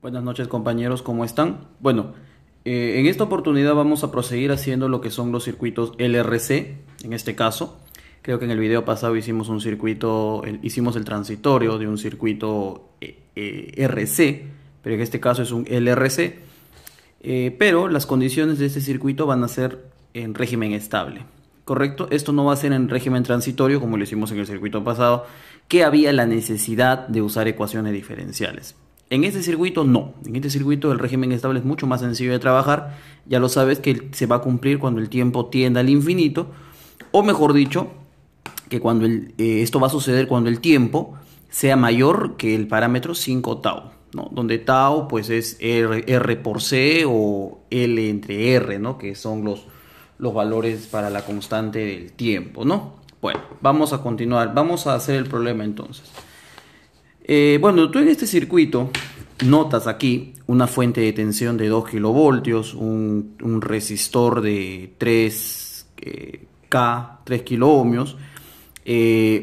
Buenas noches compañeros, ¿cómo están? Bueno, en esta oportunidad vamos a proseguir haciendo lo que son los circuitos LRC, en este caso. Creo que en el video pasado hicimos un circuito, hicimos el transitorio de un circuito RC, pero en este caso es un LRC. Pero las condiciones de este circuito van a ser en régimen estable, ¿correcto? Esto no va a ser en régimen transitorio como lo hicimos en el circuito pasado, que había la necesidad de usar ecuaciones diferenciales. En este circuito no, en este circuito el régimen estable es mucho más sencillo de trabajar, ya lo sabes que se va a cumplir cuando el tiempo tienda al infinito, o mejor dicho, que cuando esto va a suceder cuando el tiempo sea mayor que el parámetro 5 tau, ¿no? Donde tau pues es R por C o L entre R, ¿no? Que son los valores para la constante del tiempo, ¿no? Bueno, vamos a continuar, vamos a hacer el problema entonces. Bueno, tú en este circuito notas aquí una fuente de tensión de 2 kilovoltios, un resistor de 3 kilo ohmios,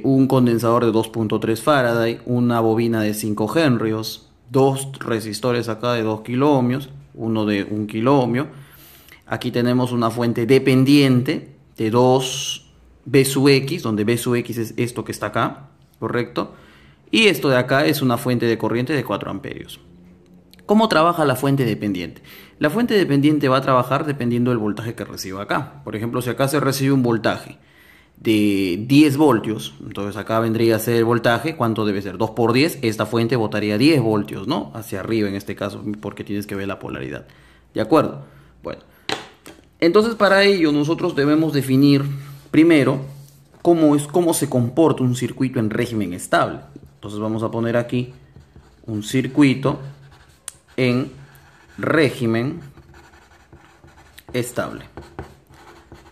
un condensador de 2.3 Faraday, una bobina de 5 henrios, dos resistores acá de 2 kilo ohmios, uno de 1 kilo ohmio. Aquí tenemos una fuente dependiente de 2 B sub X, donde B sub X es esto que está acá, ¿correcto? Y esto de acá es una fuente de corriente de 4 amperios. ¿Cómo trabaja la fuente dependiente? La fuente dependiente va a trabajar dependiendo del voltaje que reciba acá. Por ejemplo, si acá se recibe un voltaje de 10 voltios, entonces acá vendría a ser el voltaje, ¿cuánto debe ser? 2 por 10, esta fuente botaría 10 voltios, ¿no? Hacia arriba en este caso, porque tienes que ver la polaridad. ¿De acuerdo? Bueno, entonces para ello nosotros debemos definir primero cómo se comporta un circuito en régimen estable. Entonces vamos a poner aquí un circuito en régimen estable.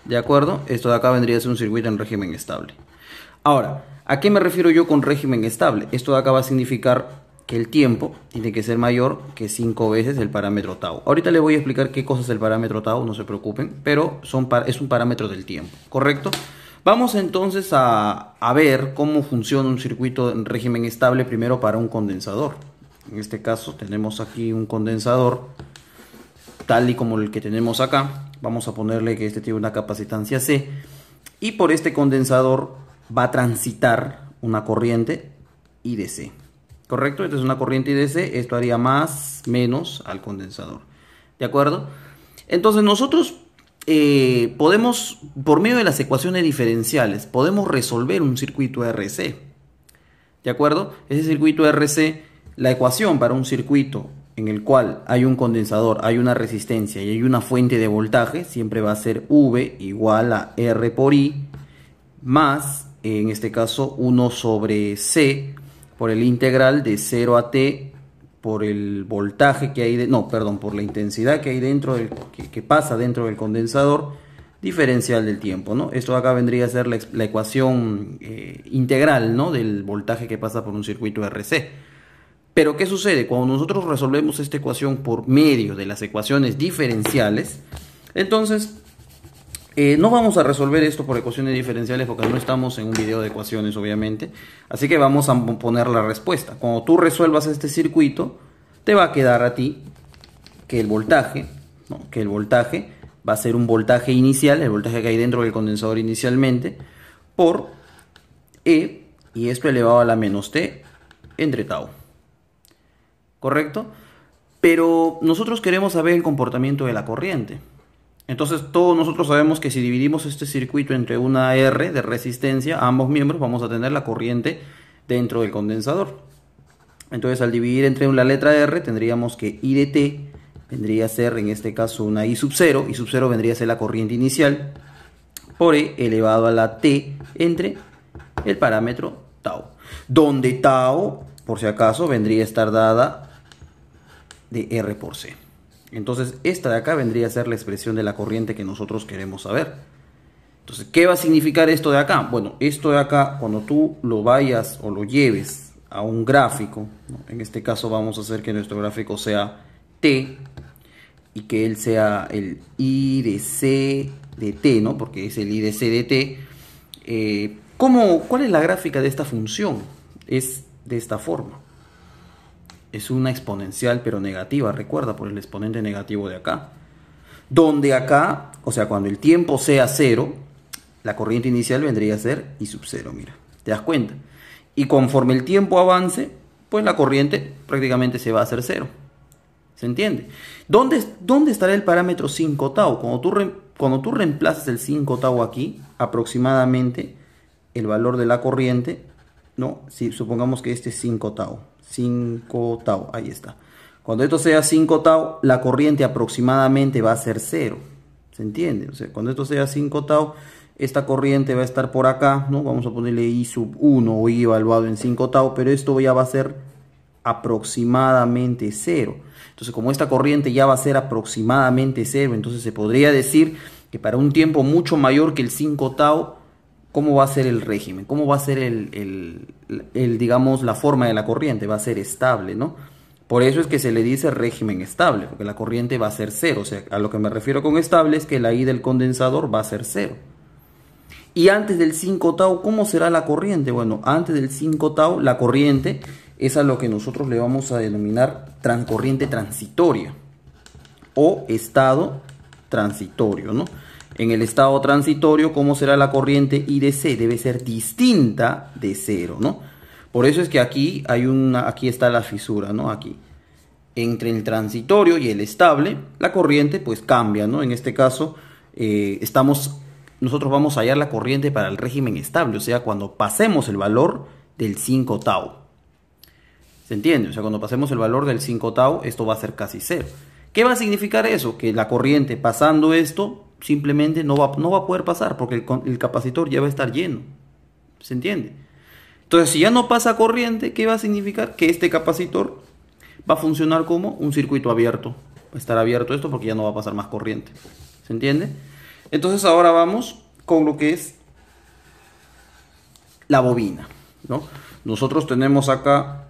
¿De acuerdo? Esto de acá vendría a ser un circuito en régimen estable. Ahora, ¿a qué me refiero yo con régimen estable? Esto de acá va a significar que el tiempo tiene que ser mayor que 5 veces el parámetro tau. Ahorita les voy a explicar qué cosa es el parámetro tau, no se preocupen, pero es un parámetro del tiempo, ¿correcto? Vamos entonces a ver cómo funciona un circuito en régimen estable primero para un condensador. En este caso tenemos aquí un condensador tal y como el que tenemos acá. Vamos a ponerle que este tiene una capacitancia C y por este condensador va a transitar una corriente IDC. ¿Correcto? Esta es una corriente IDC, esto haría más, menos al condensador. ¿De acuerdo? Entonces nosotros podemos, por medio de las ecuaciones diferenciales, podemos resolver un circuito RC. ¿De acuerdo? Ese circuito RC, la ecuación para un circuito en el cual hay un condensador, hay una resistencia y hay una fuente de voltaje, siempre va a ser V igual a R por I más, en este caso, 1 sobre C por el integral de 0 a T por el voltaje que hay, por la intensidad que hay dentro que pasa dentro del condensador, diferencial del tiempo, ¿no? Esto acá vendría a ser la ecuación integral, ¿no? Del voltaje que pasa por un circuito RC. Pero ¿qué sucede? Cuando nosotros resolvemos esta ecuación por medio de las ecuaciones diferenciales, entonces no vamos a resolver esto por ecuaciones diferenciales porque no estamos en un video de ecuaciones, obviamente. Así que vamos a poner la respuesta. Cuando tú resuelvas este circuito, te va a quedar a ti que el voltaje, va a ser un voltaje inicial, el voltaje que hay dentro del condensador inicialmente, por E, y esto elevado a la menos T entre tau. ¿Correcto? Pero nosotros queremos saber el comportamiento de la corriente. Entonces todos nosotros sabemos que si dividimos este circuito entre una R de resistencia a ambos miembros, vamos a tener la corriente dentro del condensador. Entonces al dividir entre la letra R tendríamos que I de T vendría a ser en este caso una I sub 0. I sub 0 vendría a ser la corriente inicial por E elevado a la T entre el parámetro tau. Donde tau, por si acaso, vendría a estar dada de R por C. Entonces esta de acá vendría a ser la expresión de la corriente que nosotros queremos saber. Entonces, ¿qué va a significar esto de acá? Bueno, esto de acá, cuando tú lo vayas o lo lleves a un gráfico, ¿no? En este caso vamos a hacer que nuestro gráfico sea T y que él sea el I de C de T, ¿no? Porque es el I de C de T. ¿Cuál es la gráfica de esta función? Es de esta forma. es una exponencial pero negativa, recuerda, por el exponente negativo de acá. Donde acá, o sea, cuando el tiempo sea 0, la corriente inicial vendría a ser I sub 0, mira, ¿te das cuenta? Y conforme el tiempo avance, pues la corriente prácticamente se va a hacer 0. ¿Se entiende? ¿Dónde estará el parámetro 5 tau? Cuando tú reemplazas el 5 tau aquí, aproximadamente el valor de la corriente, ¿no? Si supongamos que este es 5 tau. 5 tau, ahí está. Cuando esto sea 5 tau, la corriente aproximadamente va a ser 0. ¿Se entiende? O sea, cuando esto sea 5 tau, esta corriente va a estar por acá, ¿no? Vamos a ponerle I sub 1 o I evaluado en 5 tau, pero esto ya va a ser aproximadamente 0. Entonces, como esta corriente ya va a ser aproximadamente 0, entonces se podría decir que para un tiempo mucho mayor que el 5 tau, ¿cómo va a ser el régimen? ¿Cómo va a ser digamos, la forma de la corriente? Va a ser estable, ¿no? Por eso es que se le dice régimen estable, porque la corriente va a ser 0. O sea, a lo que me refiero con estable es que la I del condensador va a ser 0. Y antes del 5 tau, ¿cómo será la corriente? Bueno, antes del 5 tau, la corriente es a lo que nosotros le vamos a denominar corriente transitoria o estado transitorio, ¿no? En el estado transitorio, ¿cómo será la corriente I de C? Debe ser distinta de 0, ¿no? Por eso es que aquí aquí está la fisura, ¿no? Aquí. Entre el transitorio y el estable, la corriente pues cambia, ¿no? En este caso, nosotros vamos a hallar la corriente para el régimen estable, o sea, cuando pasemos el valor del 5 tau. ¿Se entiende? O sea, cuando pasemos el valor del 5 tau, esto va a ser casi 0. ¿Qué va a significar eso? Que la corriente pasando esto simplemente no va a poder pasar porque el capacitor ya va a estar lleno. ¿Se entiende? Entonces, si ya no pasa corriente, ¿qué va a significar? Que este capacitor va a funcionar como un circuito abierto. Va a estar abierto esto porque ya no va a pasar más corriente. ¿Se entiende? Entonces, ahora vamos con lo que es la bobina, ¿no? Nosotros tenemos acá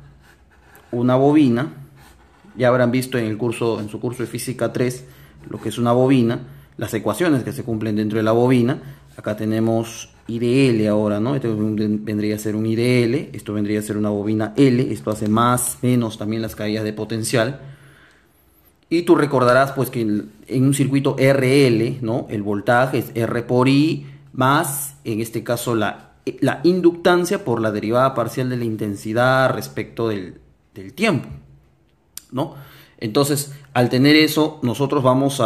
una bobina. Ya habrán visto en su curso de física 3 lo que es una bobina, las ecuaciones que se cumplen dentro de la bobina. Acá tenemos I de L ahora, ¿no? Esto vendría a ser un I de L, esto vendría a ser una bobina L, esto hace más, menos también las caídas de potencial. Y tú recordarás pues que en un circuito RL, ¿no? El voltaje es R por I más, en este caso, la inductancia por la derivada parcial de la intensidad respecto del tiempo, ¿no? Entonces, al tener eso, nosotros vamos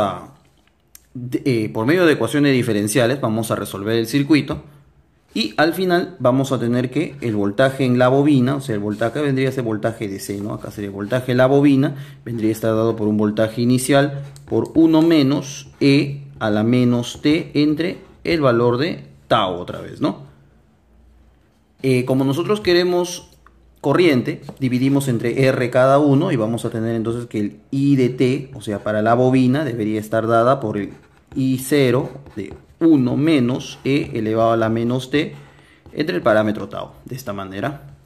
por medio de ecuaciones diferenciales, vamos a resolver el circuito y al final vamos a tener que el voltaje en la bobina, o sea, el voltaje vendría a ser voltaje de C, ¿no? Acá sería el voltaje en la bobina, vendría a estar dado por un voltaje inicial por 1 menos E a la menos T entre el valor de tau otra vez, ¿no? Como nosotros queremos corriente, dividimos entre R cada uno y vamos a tener entonces que el I de T, o sea, para la bobina debería estar dada por el I0 de 1 menos E elevado a la menos T entre el parámetro tau, de esta manera.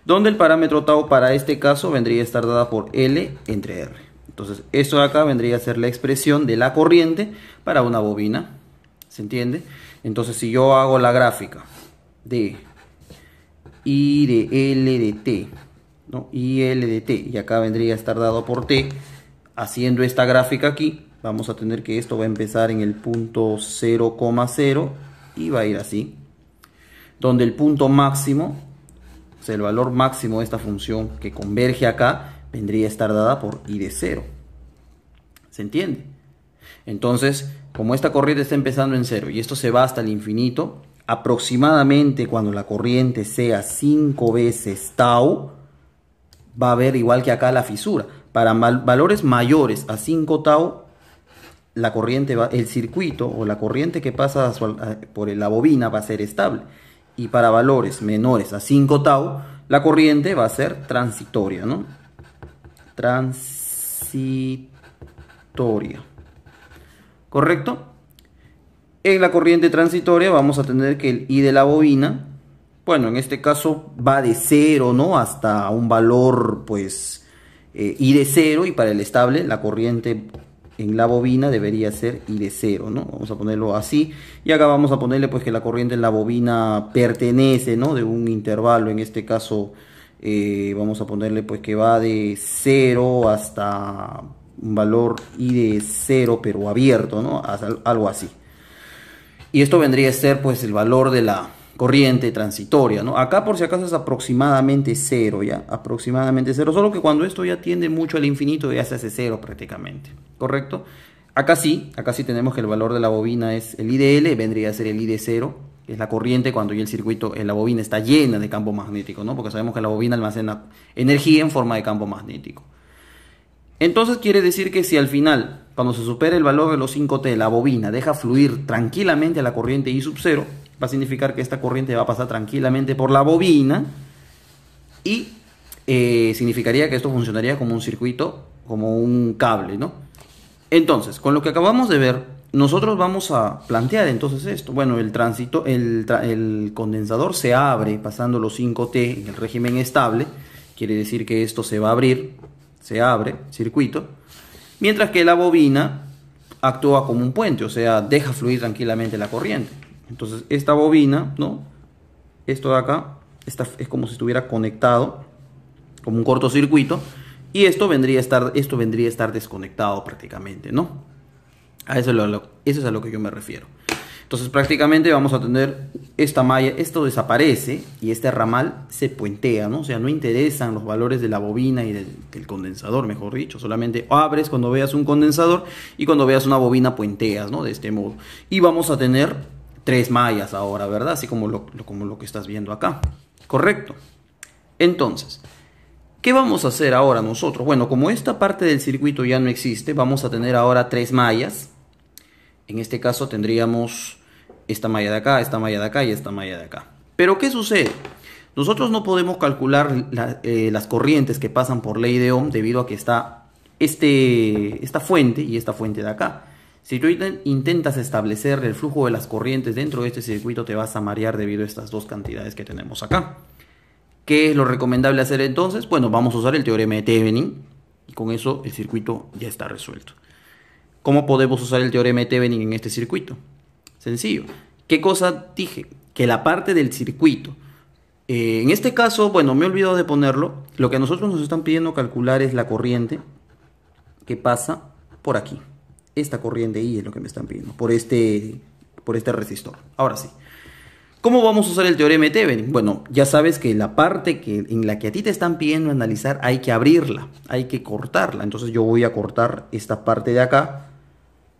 Donde el parámetro tau para este caso vendría a estar dada por L entre R. Entonces, esto de acá vendría a ser la expresión de la corriente para una bobina. ¿Se entiende? Entonces, si yo hago la gráfica de I de L de T, ¿no? IL de T, y acá vendría a estar dado por T, haciendo esta gráfica aquí, vamos a tener que esto va a empezar en el punto 0,0 y va a ir así, donde el punto máximo, o sea, el valor máximo de esta función que converge acá, vendría a estar dada por I de 0. ¿Se entiende? Entonces, como esta corriente está empezando en 0 y esto se va hasta el infinito, aproximadamente cuando la corriente sea 5 veces tau, va a haber igual que acá la fisura. Para valores mayores a 5 tau, la corriente el circuito o la corriente que pasa por la bobina va a ser estable. Y para valores menores a 5 tau, la corriente va a ser transitoria, ¿no? Transitoria. ¿Correcto? En la corriente transitoria vamos a tener que el I de la bobina, bueno, en este caso va de 0, ¿no? Hasta un valor, pues, I de 0, y para el estable la corriente en la bobina debería ser I de 0, ¿no? Vamos a ponerlo así, y acá vamos a ponerle pues que la corriente en la bobina pertenece, ¿no? De un intervalo, en este caso vamos a ponerle pues que va de 0 hasta un valor I de 0 pero abierto, ¿no? Algo así. Y esto vendría a ser pues el valor de la corriente transitoria, ¿no? Acá por si acaso es aproximadamente 0, ¿ya? Aproximadamente 0, solo que cuando esto ya tiende mucho al infinito ya se hace 0 prácticamente, ¿correcto? Acá sí tenemos que el valor de la bobina es el I de L, vendría a ser el I de 0, que es la corriente cuando ya el circuito, la bobina está llena de campo magnético, ¿no? Porque sabemos que la bobina almacena energía en forma de campo magnético. Entonces quiere decir que si al final, cuando se supere el valor de los 5T, la bobina deja fluir tranquilamente la corriente I sub 0, va a significar que esta corriente va a pasar tranquilamente por la bobina y significaría que esto funcionaría como un circuito, como un cable, ¿no? Entonces, con lo que acabamos de ver, nosotros vamos a plantear entonces esto. Bueno, el condensador se abre pasando los 5T en el régimen estable, quiere decir que esto se va a abrir, se abre, circuito, mientras que la bobina actúa como un puente, o sea, deja fluir tranquilamente la corriente. Entonces, esta bobina, ¿no? Esto de acá es como si estuviera conectado, como un cortocircuito, y esto vendría a estar desconectado prácticamente, ¿no? Eso es a lo que yo me refiero. Entonces prácticamente vamos a tener esta malla, esto desaparece y este ramal se puentea, ¿no? O sea, no interesan los valores de la bobina y del condensador, mejor dicho. Solamente abres cuando veas un condensador y cuando veas una bobina puenteas, ¿no? De este modo. Y vamos a tener 3 mallas ahora, ¿verdad? Así como lo que estás viendo acá. Correcto. Entonces, ¿qué vamos a hacer ahora nosotros? Bueno, como esta parte del circuito ya no existe, vamos a tener ahora 3 mallas. En este caso tendríamos esta malla de acá, esta malla de acá y esta malla de acá. Pero ¿qué sucede? Nosotros no podemos calcular las corrientes que pasan por ley de Ohm debido a que está esta fuente y esta fuente de acá. Si tú intentas establecer el flujo de las corrientes dentro de este circuito, te vas a marear debido a estas dos cantidades que tenemos acá. ¿Qué es lo recomendable hacer entonces? Bueno, vamos a usar el teorema de Thevenin y con eso el circuito ya está resuelto. ¿Cómo podemos usar el teorema de Thevenin en este circuito? Sencillo. ¿Qué cosa dije? Que la parte del circuito, en este caso, bueno, me he olvidado de ponerlo. Lo que a nosotros nos están pidiendo calcular es la corriente que pasa por aquí. Esta corriente I es lo que me están pidiendo, por este resistor. Ahora sí. ¿Cómo vamos a usar el teorema de Thevenin? Bueno, ya sabes que la parte en la que a ti te están pidiendo analizar hay que abrirla, hay que cortarla. Entonces yo voy a cortar esta parte de acá.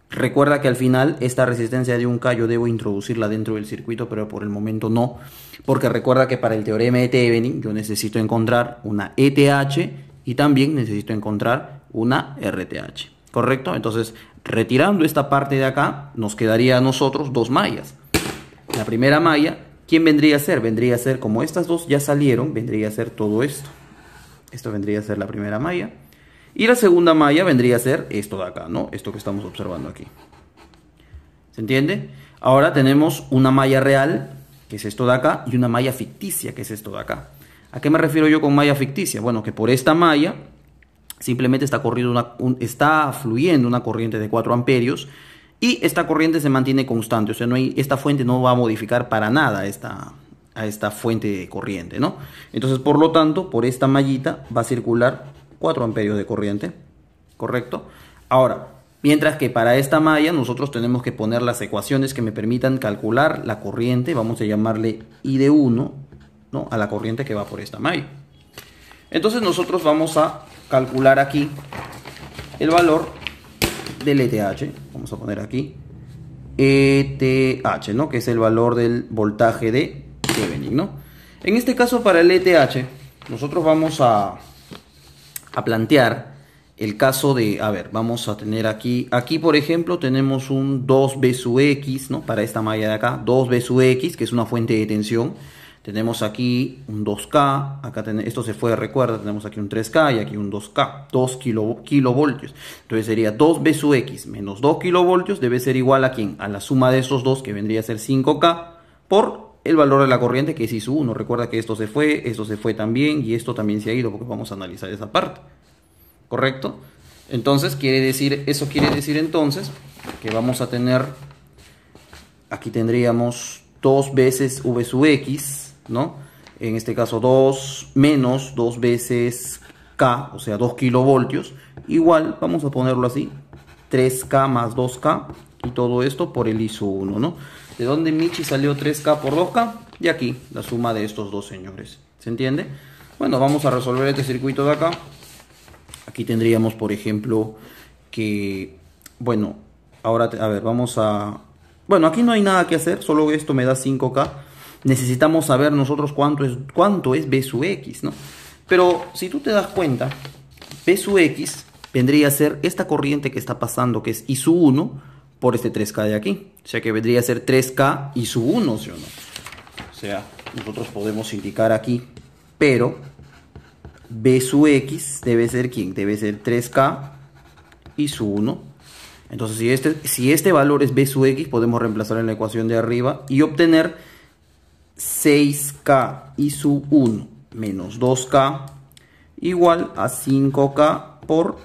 Recuerda que al final esta resistencia de 1K yo debo introducirla dentro del circuito, pero por el momento no. Porque recuerda que para el teorema de Thevenin yo necesito encontrar una ETH y también necesito encontrar una RTH. ¿Correcto? Entonces, retirando esta parte de acá, nos quedaría a nosotros 2 mallas. La primera malla, ¿quién vendría a ser? Vendría a ser, como estas dos ya salieron, vendría a ser todo esto. Esto vendría a ser la primera malla. Y la segunda malla vendría a ser esto de acá, ¿no? Esto que estamos observando aquí. ¿Se entiende? Ahora tenemos una malla real, que es esto de acá, y una malla ficticia, que es esto de acá. ¿A qué me refiero yo con malla ficticia? Bueno, que por esta malla simplemente está fluyendo una corriente de 4 amperios y esta corriente se mantiene constante. O sea, esta fuente no va a modificar para nada a esta fuente de corriente, ¿no? Entonces, por lo tanto, por esta mallita va a circular 4 amperios de corriente, ¿correcto? Ahora, mientras que para esta malla nosotros tenemos que poner las ecuaciones que me permitan calcular la corriente, vamos a llamarle I de 1, ¿no? A la corriente que va por esta malla. Entonces nosotros vamos a calcular aquí el valor del ETH, vamos a poner aquí ETH, ¿no? Que es el valor del voltaje de Thevenin, ¿no? En este caso para el ETH nosotros vamos a plantear el caso de, a ver, vamos a tener aquí por ejemplo tenemos un 2B sub X, ¿no? Para esta malla de acá, 2B sub X, que es una fuente de tensión. Tenemos aquí un 2K, acá esto se fue, recuerda, tenemos aquí un 3K y aquí un 2K, 2 kilovoltios. Entonces sería 2B sub X menos 2 kilovoltios debe ser igual a ¿quién? A la suma de estos dos, que vendría a ser 5K, por el valor de la corriente, que es I sub 1. Recuerda que esto se fue también y esto también se ha ido, porque vamos a analizar esa parte. ¿Correcto? Entonces, eso quiere decir entonces que vamos a tener, aquí tendríamos 2 veces V sub X, ¿no? en este caso 2 menos 2 veces K, o sea 2 kilovoltios, igual, vamos a ponerlo así, 3K más 2K, y todo esto por el ISO 1, ¿no? ¿De dónde, Michi, salió 3K por 2K? De aquí, la suma de estos dos señores. ¿Se entiende? Bueno, vamos a resolver este circuito de acá. Aquí tendríamos, por ejemplo, que... Bueno, ahora, a ver, vamos a... Bueno, aquí no hay nada que hacer, solo esto me da 5K. Necesitamos saber nosotros cuánto es B sub X, ¿no? Pero si tú te das cuenta, B sub X vendría a ser esta corriente que está pasando, que es I sub 1, por este 3K de aquí. O sea que vendría a ser 3K I sub 1, ¿sí o no? O sea, nosotros podemos indicar aquí, pero B sub X debe ser ¿quién? Debe ser 3K I sub 1. Entonces, si este valor es B sub X, podemos reemplazar en la ecuación de arriba y obtener 6K I sub 1 menos 2K igual a 5K por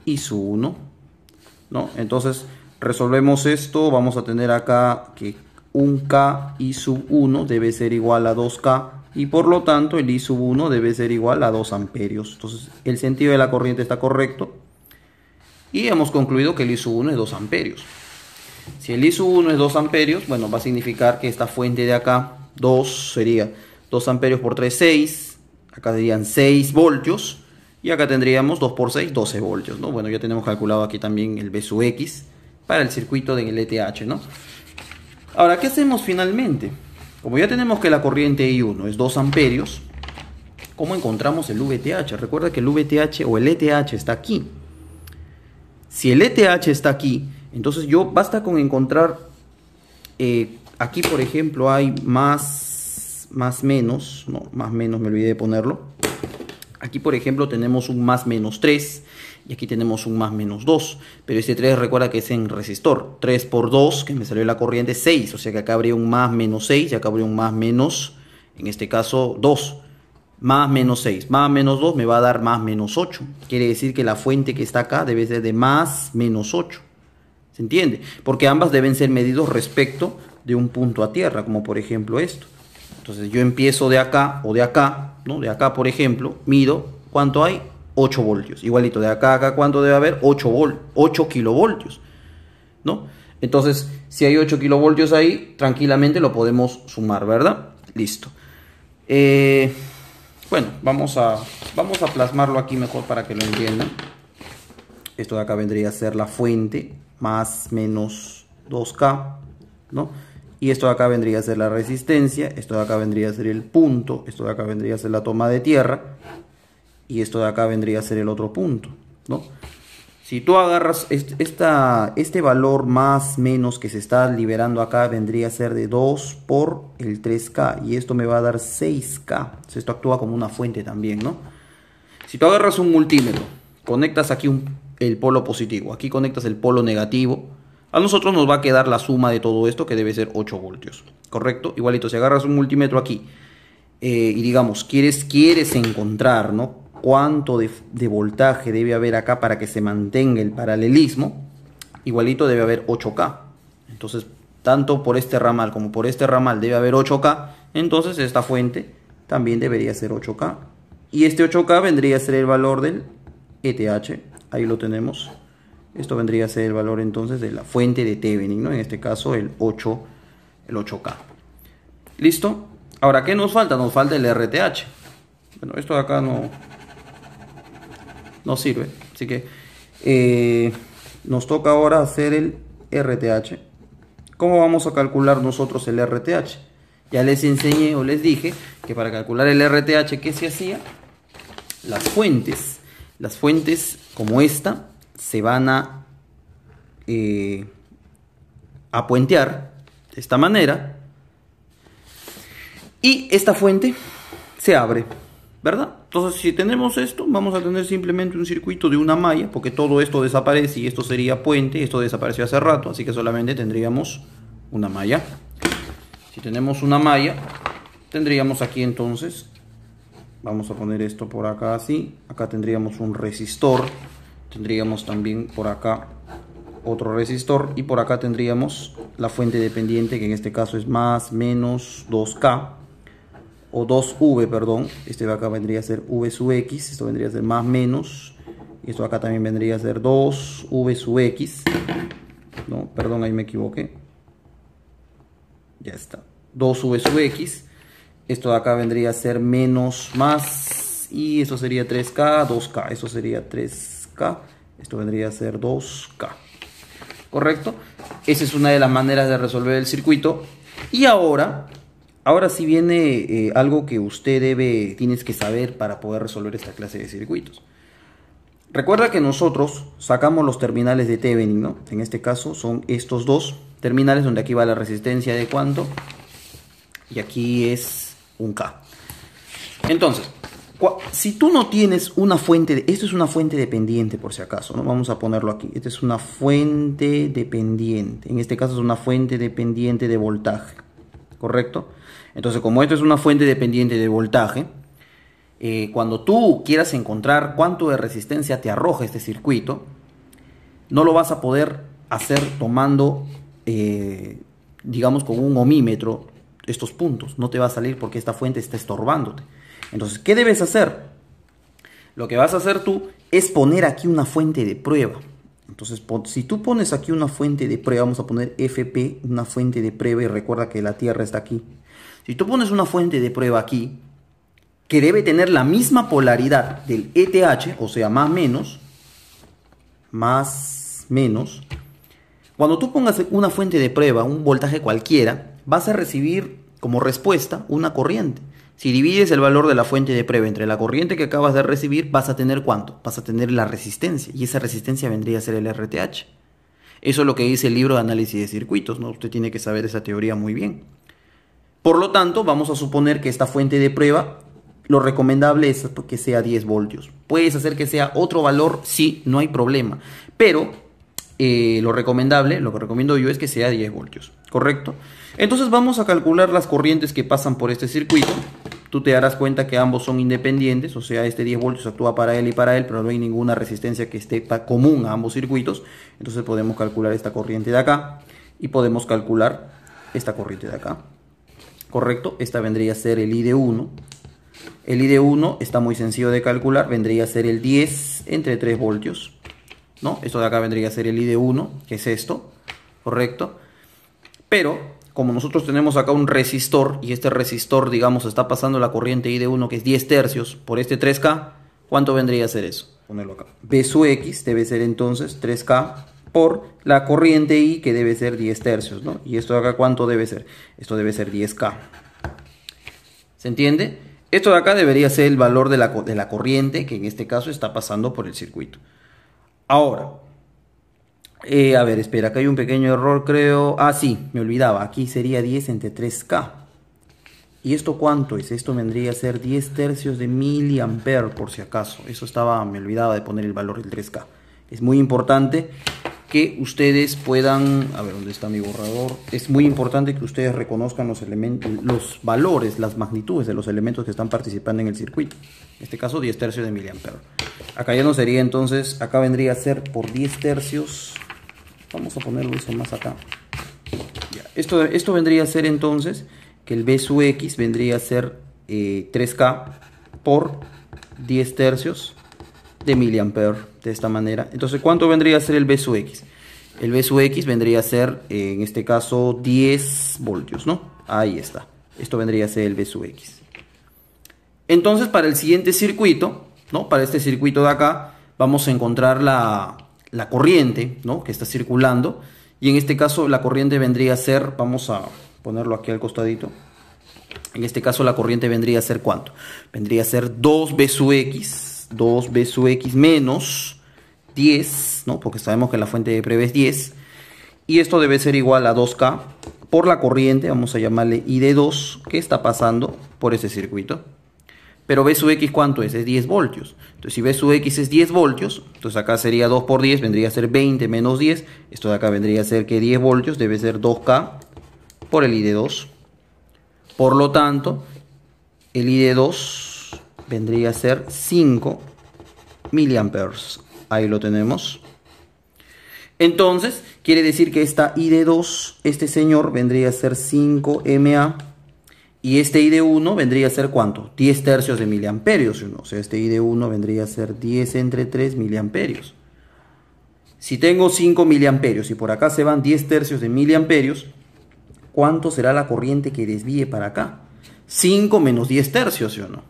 I sub 1, ¿no? Entonces, resolvemos esto, vamos a tener acá que 1K I sub 1 debe ser igual a 2K y por lo tanto el I sub 1 debe ser igual a 2 amperios. Entonces, el sentido de la corriente está correcto. Y hemos concluido que el I sub 1 es 2 amperios. Si el I sub 1 es 2 amperios, bueno, va a significar que esta fuente de acá, 2, sería 2 amperios por 3, 6. Acá serían 6 voltios. Y acá tendríamos 2 por 6, 12 voltios, ¿no? Bueno, ya tenemos calculado aquí también el B sub X para el circuito del ETH, ¿no? Ahora, ¿qué hacemos finalmente? Como ya tenemos que la corriente I1 es 2 amperios, ¿cómo encontramos el VTH? Recuerda que el VTH o el ETH está aquí. Si el ETH está aquí, entonces basta con encontrar, aquí por ejemplo hay más menos, no, más menos me olvidé de ponerlo. Aquí por ejemplo tenemos un más menos 3 y aquí tenemos un más menos 2, pero este 3 recuerda que es en resistor. 3 por 2, que me salió la corriente, 6, o sea que acá habría un más menos 6 y acá habría un más menos, en este caso 2. Más menos 6, más menos 2 me va a dar más menos 8. Quiere decir que la fuente que está acá debe ser de más menos 8. ¿Se entiende? Porque ambas deben ser medidos respecto de un punto a tierra, como por ejemplo esto. Entonces yo empiezo de acá o de acá, ¿no? De acá, por ejemplo, mido, ¿cuánto hay? 8 voltios. Igualito, de acá a acá, ¿cuánto debe haber? 8 kilovoltios, ¿no? Entonces, si hay 8 kilovoltios ahí, tranquilamente lo podemos sumar, ¿verdad? Listo. Bueno, vamos a plasmarlo aquí mejor para que lo entiendan. Esto de acá vendría a ser la fuente más menos 2K, ¿no? Y esto de acá vendría a ser la resistencia, esto de acá vendría a ser el punto, esto de acá vendría a ser la toma de tierra y esto de acá vendría a ser el otro punto, ¿no? Si tú agarras este valor más menos que se está liberando acá, vendría a ser de 2 por el 3K. Y esto me va a dar 6K. Entonces esto actúa como una fuente también, ¿no? Si tú agarras un multímetro, conectas aquí el polo positivo, aquí conectas el polo negativo, a nosotros nos va a quedar la suma de todo esto, que debe ser 8 voltios. ¿Correcto? Igualito, si agarras un multímetro aquí y digamos, quieres encontrar, ¿no?, cuánto de voltaje debe haber acá para que se mantenga el paralelismo, igualito debe haber 8K. Entonces, tanto por este ramal como por este ramal debe haber 8K. Entonces, esta fuente también debería ser 8K. Y este 8K vendría a ser el valor del ETH. Ahí lo tenemos. Esto vendría a ser el valor entonces de la fuente de Thevenin, ¿no? En este caso el 8K. ¿Listo? Ahora, ¿qué nos falta? Nos falta el RTH. Bueno, esto de acá no sirve, así que nos toca ahora hacer el RTH. ¿Cómo vamos a calcular nosotros el RTH? Ya les enseñé o les dije que para calcular el RTH, ¿qué se hacía? Las fuentes como esta se van a puentear de esta manera y esta fuente se abre, ¿verdad? Entonces, si tenemos esto, vamos a tener simplemente un circuito de una malla, porque todo esto desaparece y esto sería puente. Esto desapareció hace rato, así que solamente tendríamos una malla. Si tenemos una malla, tendríamos aquí entonces, vamos a poner esto por acá así, acá tendríamos un resistor, tendríamos también por acá otro resistor y por acá tendríamos la fuente dependiente, que en este caso es más menos 2K. o 2V, perdón, este de acá vendría a ser V sub X, esto vendría a ser más menos, y esto de acá también vendría a ser 2V sub X, no, perdón, ahí me equivoqué, ya está, 2V sub X, esto de acá vendría a ser menos más, y esto sería 3K, 2K, esto sería 3K, esto vendría a ser 2K, ¿correcto? Esa es una de las maneras de resolver el circuito. Y ahora sí viene algo que usted tienes que saber para poder resolver esta clase de circuitos. Recuerda que nosotros sacamos los terminales de Thevenin, ¿no? En este caso son estos dos terminales, donde aquí va la resistencia de cuánto, y aquí es un K. Entonces, si tú no tienes una fuente, esto es una fuente dependiente por si acaso, ¿no? Vamos a ponerlo aquí, esta es una fuente dependiente, en este caso es una fuente dependiente de voltaje, ¿correcto? Entonces, como esto es una fuente dependiente de voltaje, cuando tú quieras encontrar cuánto de resistencia te arroja este circuito, no lo vas a poder hacer tomando, digamos, con un ohmímetro estos puntos, no te va a salir porque esta fuente está estorbándote. Entonces, ¿qué debes hacer? Lo que vas a hacer tú es poner aquí una fuente de prueba. Entonces, si tú pones aquí una fuente de prueba, vamos a poner FP, una fuente de prueba, y recuerda que la Tierra está aquí. Si tú pones una fuente de prueba aquí, que debe tener la misma polaridad del ETH, o sea, más menos, cuando tú pongas una fuente de prueba, un voltaje cualquiera, vas a recibir como respuesta una corriente. Si divides el valor de la fuente de prueba entre la corriente que acabas de recibir, vas a tener ¿cuánto? Vas a tener la resistencia, y esa resistencia vendría a ser el RTH. Eso es lo que dice el libro de análisis de circuitos, ¿no? Usted tiene que saber esa teoría muy bien. Por lo tanto, vamos a suponer que esta fuente de prueba, lo recomendable es que sea 10 voltios. ¿Puedes hacer que sea otro valor? Sí, no hay problema. Pero lo que recomiendo yo es que sea 10 voltios, ¿correcto? Entonces vamos a calcular las corrientes que pasan por este circuito. Tú te darás cuenta que ambos son independientes, o sea, este 10 voltios actúa para él y para él, pero no hay ninguna resistencia que esté común a ambos circuitos. Entonces podemos calcular esta corriente de acá y podemos calcular esta corriente de acá, ¿correcto? Esta vendría a ser el I de 1. El I de 1 está muy sencillo de calcular, vendría a ser el 10 entre 3 voltios, ¿no? Esto de acá vendría a ser el I de 1, que es esto, ¿correcto? Pero como nosotros tenemos acá un resistor, y este resistor, digamos, está pasando la corriente I de 1, que es 10 tercios, por este 3K, ¿cuánto vendría a ser eso? Ponerlo acá. V sub X debe ser entonces 3K por la corriente I, que debe ser 10 tercios, ¿no? Y esto de acá, ¿cuánto debe ser? Esto debe ser 10K. ¿Se entiende? Esto de acá debería ser el valor de la corriente, que en este caso está pasando por el circuito. Ahora, a ver, espera, acá hay un pequeño error, creo. Ah, sí, me olvidaba. Aquí sería 10 entre 3K. ¿Y esto cuánto es? Esto vendría a ser 10 tercios de miliamper, por si acaso. Me olvidaba de poner el valor del 3K. Es muy importante que ustedes puedan... A ver, ¿dónde está mi borrador? Es muy importante que ustedes reconozcan los elementos, los valores, las magnitudes de los elementos que están participando en el circuito. En este caso, 10 tercios de miliamper. Acá ya no sería entonces... Acá vendría a ser por 10 tercios... Vamos a ponerlo eso más acá. Ya. Esto vendría a ser entonces que el V sub X vendría a ser 3K por 10 tercios de miliamper, de esta manera. Entonces, ¿cuánto vendría a ser el V sub X? El V sub X vendría a ser, en este caso, 10 voltios, ¿no? Ahí está. Esto vendría a ser el V sub X. Entonces, para el siguiente circuito, ¿no? Para este circuito de acá, vamos a encontrar la corriente, ¿no? Que está circulando, y en este caso la corriente vendría a ser, vamos a ponerlo aquí al costadito, en este caso la corriente vendría a ser ¿cuánto? Vendría a ser 2V sub X menos 10, ¿no? Porque sabemos que la fuente de prueba es 10, y esto debe ser igual a 2K por la corriente, vamos a llamarle I de 2, que está pasando por ese circuito. Pero V sub X, ¿cuánto es? Es 10 voltios. Entonces, si V sub X es 10 voltios, entonces acá sería 2 por 10, vendría a ser 20 menos 10. Esto de acá vendría a ser que 10 voltios debe ser 2K por el I de 2. Por lo tanto, el I de 2 vendría a ser 5 miliamperes. Ahí lo tenemos. Entonces, quiere decir que esta I de 2, este señor, vendría a ser 5 MA. Y este I de 1 vendría a ser ¿cuánto? 10 tercios de miliamperios. O sea, este I de 1 vendría a ser 10 entre 3 miliamperios. Si tengo 5 miliamperios y por acá se van 10 tercios de miliamperios, ¿cuánto será la corriente que desvíe para acá? 5 menos 10 tercios, ¿sí o no?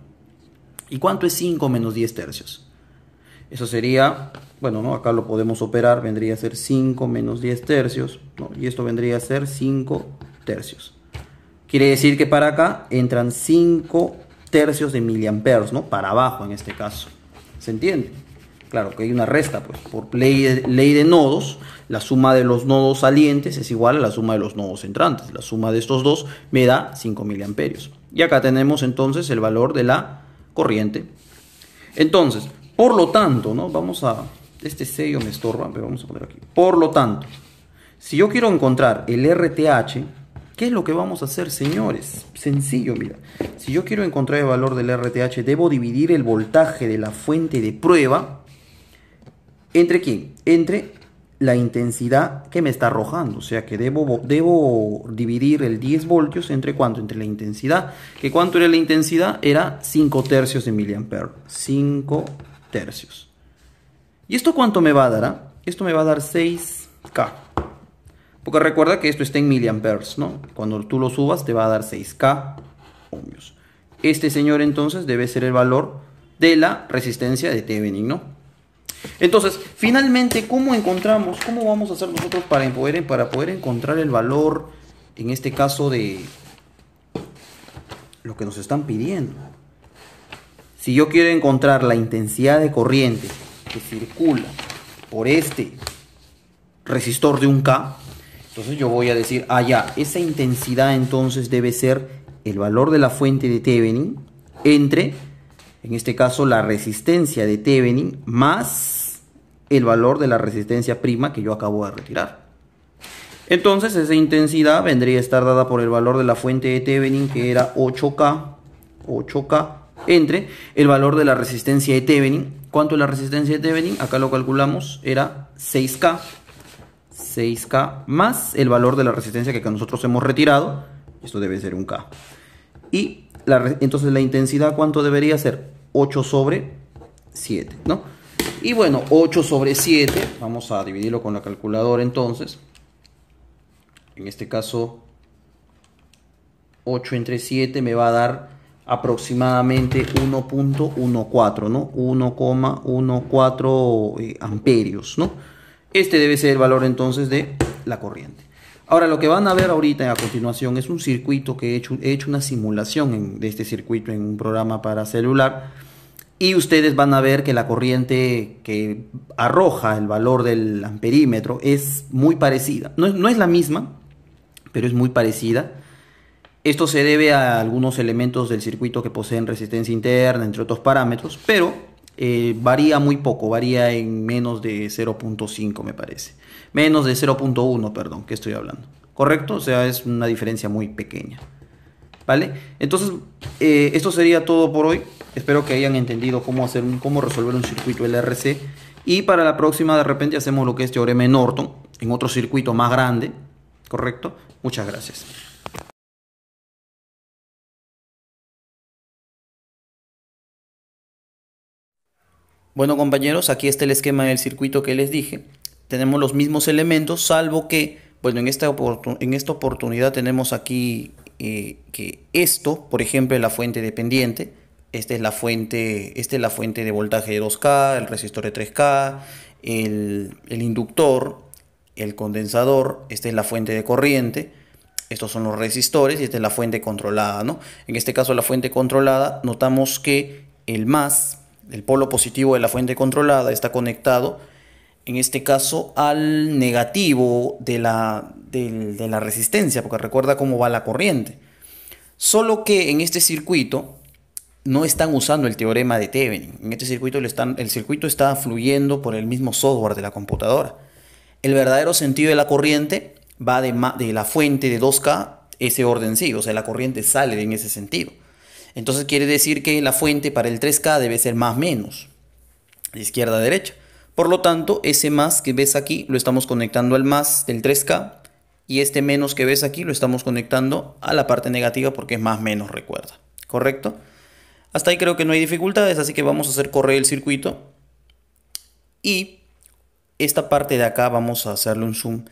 ¿Y cuánto es 5 menos 10 tercios? Eso sería, bueno, ¿no? Acá lo podemos operar, vendría a ser 5 menos 10 tercios, ¿no? Y esto vendría a ser 5 tercios. Quiere decir que para acá entran 5 tercios de miliamperes, ¿no? Para abajo en este caso. ¿Se entiende? Claro que hay una resta, pues por ley de nodos, la suma de los nodos salientes es igual a la suma de los nodos entrantes. La suma de estos dos me da 5 miliamperios. Y acá tenemos entonces el valor de la corriente. Entonces, por lo tanto, ¿no? Vamos a... Este sello me estorba, pero vamos a poner aquí. Por lo tanto, si yo quiero encontrar el RTH, ¿qué es lo que vamos a hacer, señores? Sencillo, mira. Si yo quiero encontrar el valor del RTH, debo dividir el voltaje de la fuente de prueba. ¿Entre quién? Entre la intensidad que me está arrojando. O sea que debo dividir el 10 voltios entre ¿cuánto? Entre la intensidad. ¿Que cuánto era la intensidad? Era 5 tercios de miliampere. 5 tercios. ¿Y esto cuánto me va a dar? ¿Ah? Esto me va a dar 6K. Porque recuerda que esto está en miliamperes, ¿no? Cuando tú lo subas te va a dar 6K ohmios. Este señor entonces debe ser el valor de la resistencia de Thevenin, ¿no? Entonces, finalmente, ¿cómo vamos a hacer nosotros para poder encontrar el valor, en este caso, de lo que nos están pidiendo? Si yo quiero encontrar la intensidad de corriente que circula por este resistor de 1K, entonces yo voy a decir, ya, esa intensidad entonces debe ser el valor de la fuente de Thevenin entre, en este caso, la resistencia de Thevenin más el valor de la resistencia prima que yo acabo de retirar. Entonces esa intensidad vendría a estar dada por el valor de la fuente de Thevenin, que era 8K, entre el valor de la resistencia de Thevenin. ¿Cuánto es la resistencia de Thevenin? Acá lo calculamos, era 6K más el valor de la resistencia que nosotros hemos retirado. Esto debe ser 1K. Y entonces la intensidad, ¿cuánto debería ser? 8 sobre 7, ¿no? Y bueno, 8 sobre 7, vamos a dividirlo con la calculadora entonces. En este caso, 8 entre 7 me va a dar aproximadamente 1.14, ¿no? 1,14 amperios, ¿no? Este debe ser el valor entonces de la corriente. Ahora, lo que van a ver ahorita a continuación es un circuito que he hecho una simulación de este circuito en un programa para celular. Y ustedes van a ver que la corriente que arroja el valor del amperímetro es muy parecida. No es la misma, pero es muy parecida. Esto se debe a algunos elementos del circuito que poseen resistencia interna, entre otros parámetros, pero varía muy poco, varía en menos de 0.5 me parece. Menos de 0.1, perdón, que estoy hablando. ¿Correcto? O sea, es una diferencia muy pequeña. ¿Vale? Entonces, esto sería todo por hoy. Espero que hayan entendido cómo resolver un circuito LRC. Y para la próxima, de repente, hacemos lo que es teorema de Norton en otro circuito más grande. ¿Correcto? Muchas gracias. Bueno, compañeros, aquí está el esquema del circuito que les dije. Tenemos los mismos elementos, salvo que, bueno, en esta oportunidad tenemos aquí que esto, por ejemplo, es la fuente dependiente. Esta es la fuente de voltaje de 2K, el resistor de 3K, el inductor, el condensador. Esta es la fuente de corriente. Estos son los resistores y esta es la fuente controlada, ¿no? En este caso, la fuente controlada, notamos que el polo positivo de la fuente controlada está conectado, en este caso, al negativo de la resistencia, porque recuerda cómo va la corriente. Solo que en este circuito no están usando el teorema de Thevenin. En este circuito el circuito está fluyendo por el mismo software de la computadora. El verdadero sentido de la corriente va de la fuente de 2K, ese orden sí, o sea, la corriente sale en ese sentido. Entonces quiere decir que la fuente para el 3K debe ser más menos, de izquierda a derecha. Por lo tanto, ese más que ves aquí lo estamos conectando al más del 3K y este menos que ves aquí lo estamos conectando a la parte negativa porque es más menos, recuerda. ¿Correcto? Hasta ahí creo que no hay dificultades, así que vamos a hacer correr el circuito. Y esta parte de acá vamos a hacerle un zoom.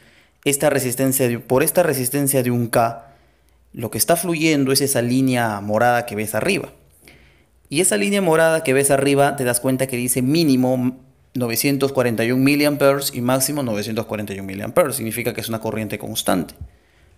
Por esta resistencia de un K, lo que está fluyendo es esa línea morada que ves arriba. Y esa línea morada que ves arriba te das cuenta que dice mínimo 941 miliamperes y máximo 941 miliamperes. Significa que es una corriente constante.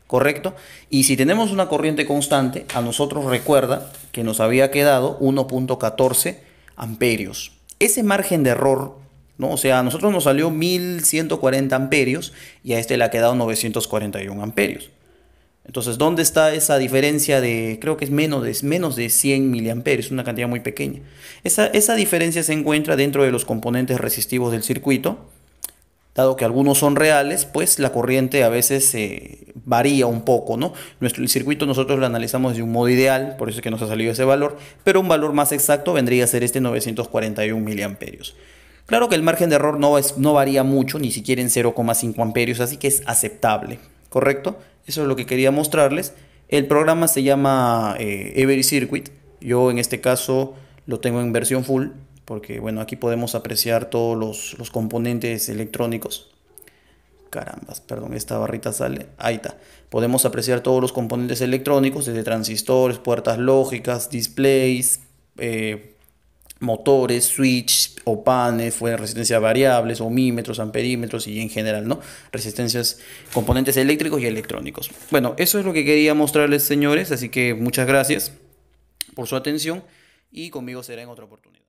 ¿Correcto? Y si tenemos una corriente constante, a nosotros recuerda que nos había quedado 1.14 amperios. Ese margen de error, ¿no? O sea, a nosotros nos salió 1140 amperios y a este le ha quedado 941 amperios. Entonces, ¿dónde está esa diferencia de, creo que es menos de 100 miliamperios, una cantidad muy pequeña? Esa diferencia se encuentra dentro de los componentes resistivos del circuito. Dado que algunos son reales, pues la corriente a veces varía un poco, ¿no? El circuito nosotros lo analizamos de un modo ideal, por eso es que nos ha salido ese valor, pero un valor más exacto vendría a ser este 941 miliamperios. Claro que el margen de error no varía mucho, ni siquiera en 0,5 amperios, así que es aceptable, ¿correcto? Eso es lo que quería mostrarles. El programa se llama Every Circuit. Yo en este caso lo tengo en versión full, porque bueno, aquí podemos apreciar todos los componentes electrónicos. Carambas, perdón, esta barrita sale. Ahí está. Podemos apreciar todos los componentes electrónicos, desde transistores, puertas lógicas, displays, motores, switch, opanes, resistencia variables, ohmímetros, amperímetros y en general, ¿no? Resistencias, componentes eléctricos y electrónicos. Bueno, eso es lo que quería mostrarles, señores, así que muchas gracias por su atención y conmigo será en otra oportunidad.